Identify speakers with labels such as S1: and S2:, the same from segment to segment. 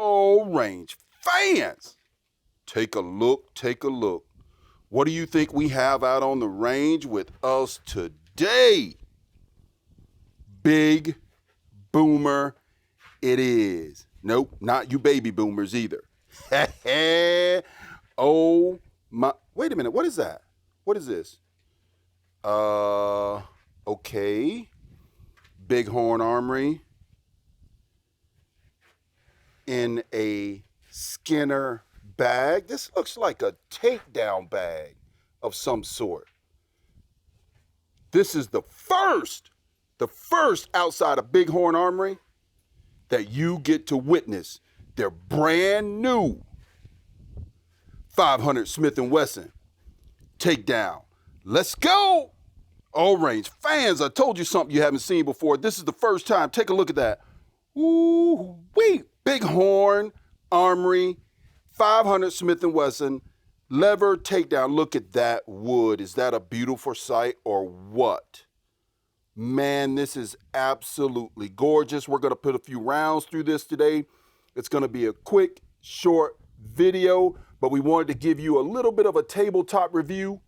S1: Oh, range fans, take a look, take a look. What do you think we have out on the range with us today? Big boomer it is. Nope, not you baby boomers either. Oh my, wait a minute, what is that? What is this? Okay. Bighorn Armory in a Skinner bag. This looks like a Takedown bag of some sort. This is the first outside of Bighorn Armory that you get to witness their brand new 500 Smith & Wesson Takedown. Let's go. All range fans, I told you something you haven't seen before. This is the first time. Take a look at that. Ooh, wee. Bighorn Armory 500 Smith & Wesson lever Takedown. Look at that wood. Is that a beautiful sight or what? Man, this is absolutely gorgeous. We're going to put a few rounds through this today. It's going to be a quick, short video, but we wanted to give you a little bit of a tabletop review.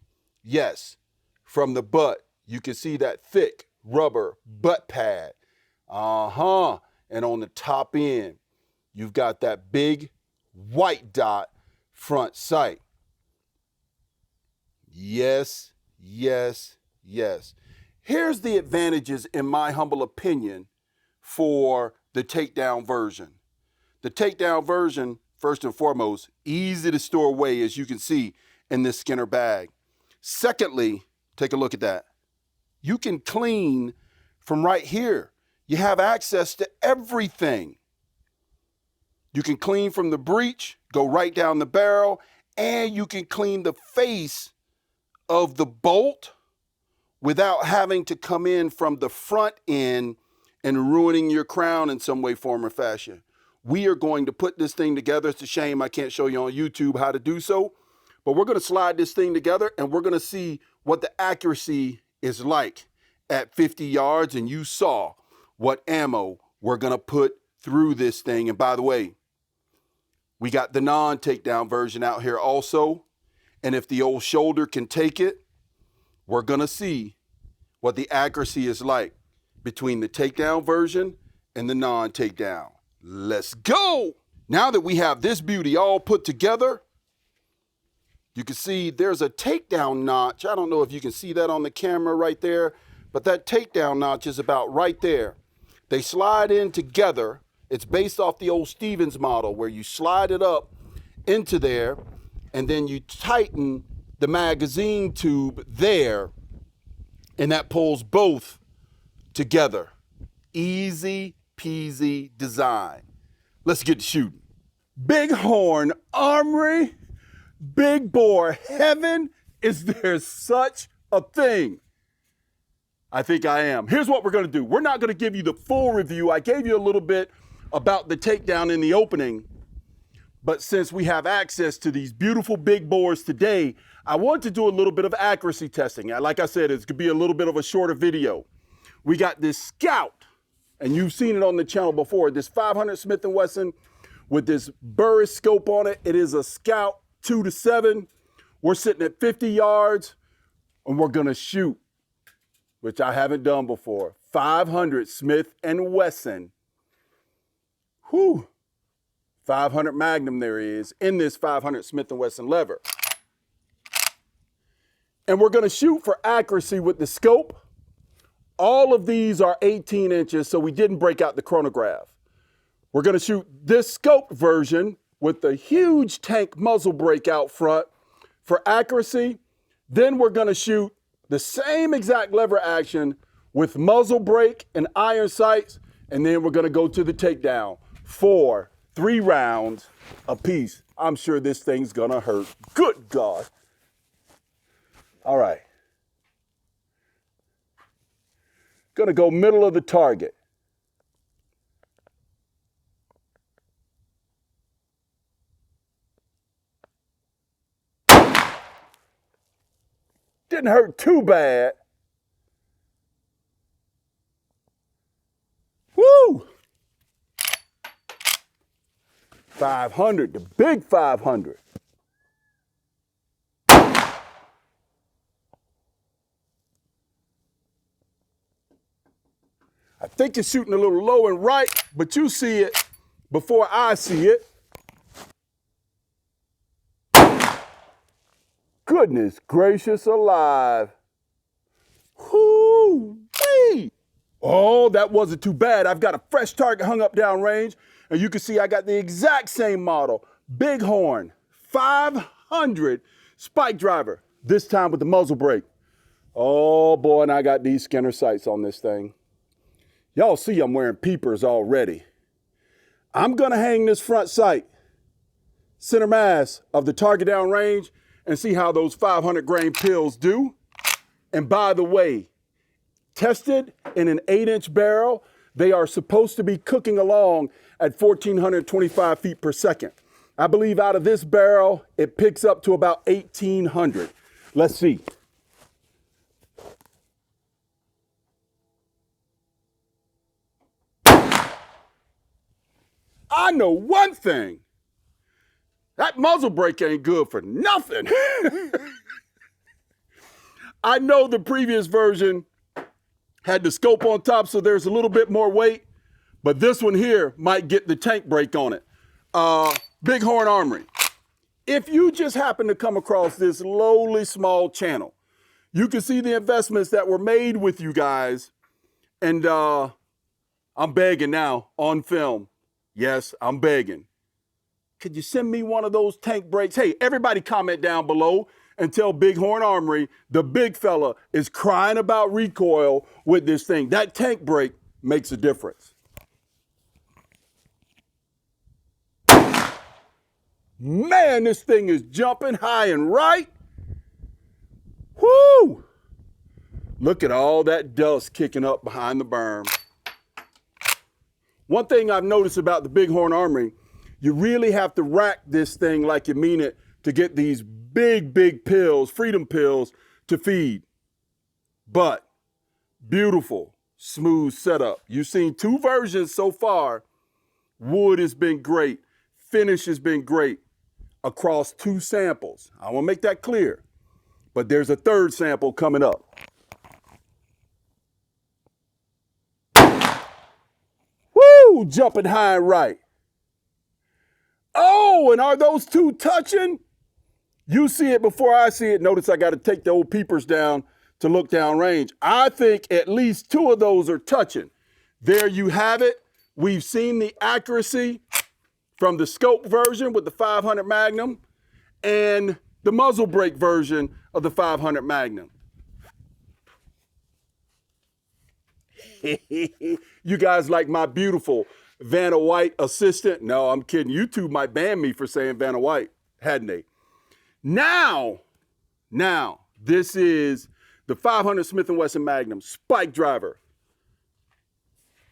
S1: Yes, from the butt, you can see that thick rubber butt pad. And on the top end, you've got that big white dot front sight. Yes, yes, yes. Here's the advantages, in my humble opinion, for the Takedown version. The Takedown version, first and foremost, easy to store away, as you can see in this Skinner bag. Secondly, take a look at that. You can clean from right here. You have access to everything. You can clean from the breech, go right down the barrel, and you can clean the face of the bolt without having to come in from the front end and ruining your crown in some way, form, or fashion. We are going to put this thing together. It's a shame I can't show you on YouTube how to do so, but we're going to slide this thing together and we're going to see what the accuracy is like at 50 yards. And you saw what ammo we're going to put through this thing. And by the way, we got the non-takedown version out here also. And if the old shoulder can take it, we're going to see what the accuracy is like between the takedown version and the non-takedown. Let's go. Now that we have this beauty all put together, you can see there's a takedown notch. I don't know if you can see that on the camera right there, but that takedown notch is about right there. They slide in together. It's based off the old Stevens model where you slide it up into there and then you tighten the magazine tube there, and that pulls both together. Easy peasy design. Let's get to shooting. Bighorn Armory, big bore heaven. Is there such a thing? I think I am. Here's what we're going to do. We're not going to give you the full review. I gave you a little bit about the Takedown in the opening, but since we have access to these beautiful big bores today, I want to do a little bit of accuracy testing. Like I said, it's going to be a little bit of a shorter video. We got this Scout, and you've seen it on the channel before, this 500 Smith & Wesson with this Burris scope on it. It is a Scout 2-7. We're sitting at 50 yards, and we're going to shoot, which I haven't done before. 500 Smith & Wesson. Whew. 500 Magnum there is in this 500 Smith & Wesson lever. And we're going to shoot for accuracy with the scope. All of these are 18 inches, so we didn't break out the chronograph. We're going to shoot this scope version with the huge tank muzzle brake out front for accuracy. Then we're going to shoot the same exact lever action with muzzle brake and iron sights. And then we're going to go to the takedown for 3 rounds apiece. I'm sure this thing's going to hurt. Good God. All right. Going to go middle of the target. Didn't hurt too bad. Woo! 500, the big 500. I think you're shooting a little low and right, but you see it before I see it. Goodness gracious alive. Whoo-wee! Oh, that wasn't too bad. I've got a fresh target hung up downrange, and you can see I got the exact same model. Bighorn, 500 spike driver, this time with the muzzle brake. Oh boy, and I got these Skinner sights on this thing. Y'all see I'm wearing peepers already. I'm gonna hang this front sight, center mass of the target downrange, and see how those 500 grain pills do. And by the way, tested in an 8-inch barrel, they are supposed to be cooking along at 1,425 feet per second. I believe out of this barrel, it picks up to about 1,800. Let's see. I know one thing. That muzzle brake ain't good for nothing. I know the previous version had the scope on top, so there's a little bit more weight, but this one here might get the tank brake on it. Bighorn Armory. If you just happen to come across this lowly small channel, you can see the investments that were made with you guys, and I'm begging now on film. Yes, I'm begging. Could you send me one of those tank brakes? Hey, everybody comment down below and tell Bighorn Armory the big fella is crying about recoil with this thing. That tank brake makes a difference. Man, this thing is jumping high and right. Whoo! Look at all that dust kicking up behind the berm. One thing I've noticed about the Bighorn Armory, you really have to rack this thing like you mean it to get these big pills, freedom pills, to feed. But beautiful, smooth setup. You've seen two versions so far. Wood has been great. Finish has been great across two samples. I want to make that clear. But there's a third sample coming up. Woo! Jumping high and right. Oh, and are those two touching? You see it before I see it. Notice I got to take the old peepers down to look down range. I think at least two of those are touching. There you have it. We've seen the accuracy from the scope version with the 500 Magnum and the muzzle brake version of the 500 Magnum. You guys like my beautiful Vanna White assistant? No, I'm kidding. YouTube might ban me for saying Vanna White, hadn't they? Now, this is the 500 Smith & Wesson Magnum spike driver,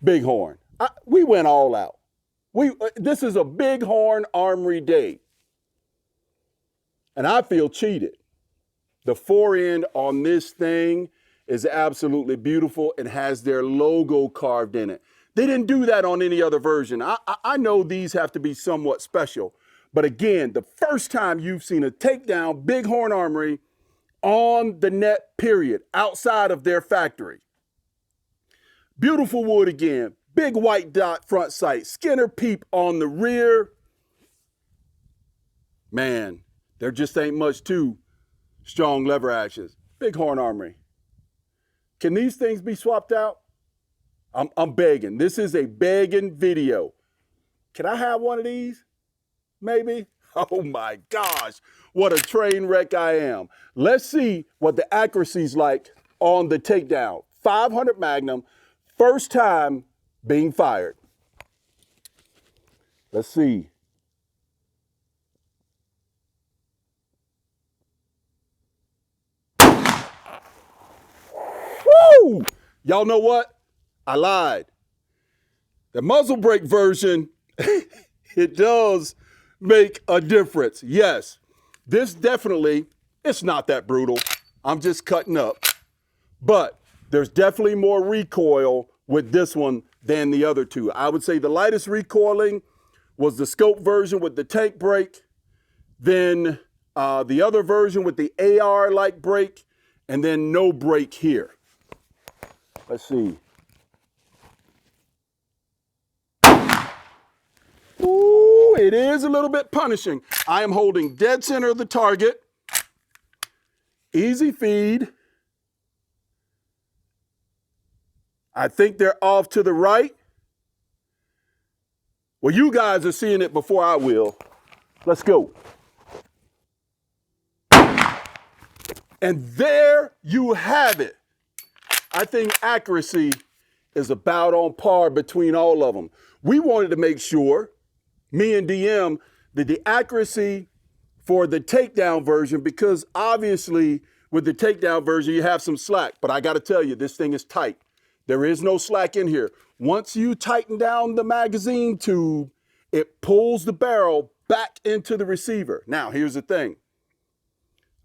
S1: Bighorn. We went all out. This is a Bighorn Armory day. And I feel cheated. The forend on this thing is absolutely beautiful and has their logo carved in it. They didn't do that on any other version. I know these have to be somewhat special. But again, the first time you've seen a Takedown Bighorn Armory on the net, period, outside of their factory. Beautiful wood again. Big white dot front sight. Skinner peep on the rear. Man, there just ain't much to strong lever actions. Bighorn Armory. Can these things be swapped out? I'm begging. This is a begging video. Can I have one of these? Maybe? Oh my gosh, what a train wreck I am. Let's see what the accuracy's like on the Takedown. 500 Magnum, first time being fired. Let's see. Woo! Y'all know what? I lied. The muzzle brake version, it does make a difference. Yes, this definitely, it's not that brutal. I'm just cutting up. But there's definitely more recoil with this one than the other two. I would say the lightest recoiling was the scope version with the tank brake, then the other version with the AR-like brake, and then no brake here. Let's see. Ooh, it is a little bit punishing. I am holding dead center of the target. Easy feed. I think they're off to the right. Well, you guys are seeing it before I will. Let's go. And there you have it. I think accuracy is about on par between all of them. We wanted to make sure, me and DM, that the accuracy for the takedown version, because obviously with the takedown version, you have some slack, but I got to tell you, this thing is tight. There is no slack in here. Once you tighten down the magazine tube, it pulls the barrel back into the receiver. Now, here's the thing.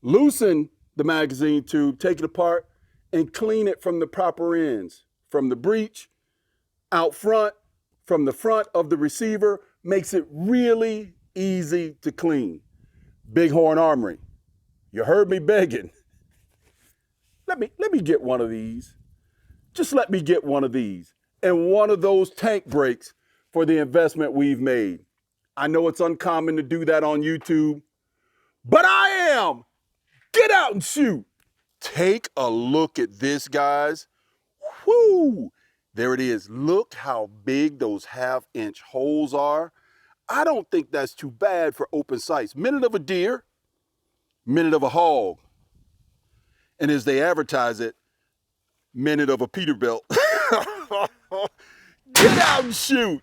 S1: Loosen the magazine tube, take it apart, and clean it from the proper ends. From the breech, out front, from the front of the receiver, makes it really easy to clean. Bighorn Armory, you heard me begging. Let me get one of these. Just let me get one of these and one of those tank brakes for the investment we've made. I know it's uncommon to do that on YouTube, but I am. Get out and shoot. Take a look at this, guys. Whoo! There it is. Look how big those 1/2-inch holes are. I don't think that's too bad for open sights. Minute of a deer, minute of a hog. And as they advertise it, minute of a Peterbilt. Get out and shoot.